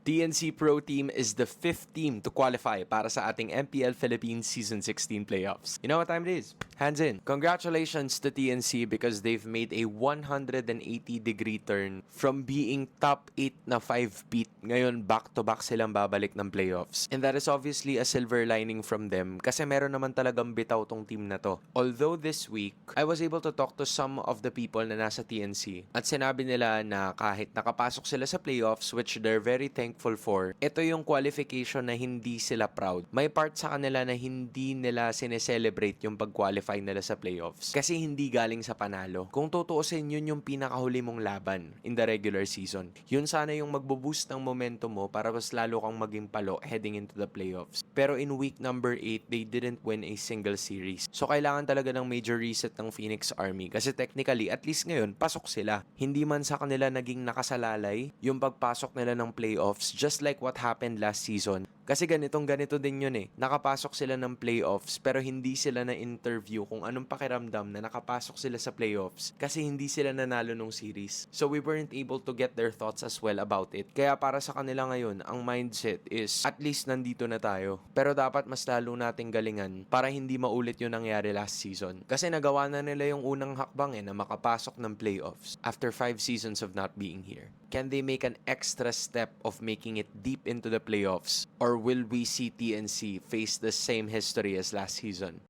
TNC Pro Team is the 5th team to qualify para sa ating MPL Philippines Season 16 playoffs. You know what time it is? Hands in. Congratulations to TNC because they've made a 180-degree turn from being top 8 na 5-peat. Ngayon, back-to-back silang babalik ng playoffs. And that is obviously a silver lining from them kasi meron naman talagang bitaw tong team na to. Although this week, I was able to talk to some of the people na nasa TNC at sinabi nila na kahit nakapasok sila sa playoffs, which they're very thankful for, ito yung qualification na hindi sila proud. May part sa kanila na hindi nila sineselebrate yung pag-qualify nila sa playoffs kasi hindi galing sa panalo. Kung tutuusin, yun yung pinakahuli mong laban in the regular season. Yun sana yung magbo-boost ng momentum mo para mas lalo kang maging palo heading into the playoffs. Pero in week number 8, they didn't win a single series. So kailangan talaga ng major reset ng Phoenix Army kasi technically, at least ngayon, pasok sila. Hindi man sa kanila naging nakasalalay yung pagpasok nila ng playoffs just like what happened last season. Kasi ganito din yun eh. Nakapasok sila ng playoffs pero hindi sila na-interview kung anong pakiramdam na nakapasok sila sa playoffs kasi hindi sila nanalo nung series. So we weren't able to get their thoughts as well about it. Kaya para sa kanila ngayon, ang mindset is at least nandito na tayo. Pero dapat mas lalo nating galingan para hindi maulit yung nangyari last season. Kasi nagawa na nila yung unang hakbang na makapasok ng playoffs after 5 seasons of not being here. Can they make an extra step of making it deep into the playoffs? Or will we see TNC face the same history as last season?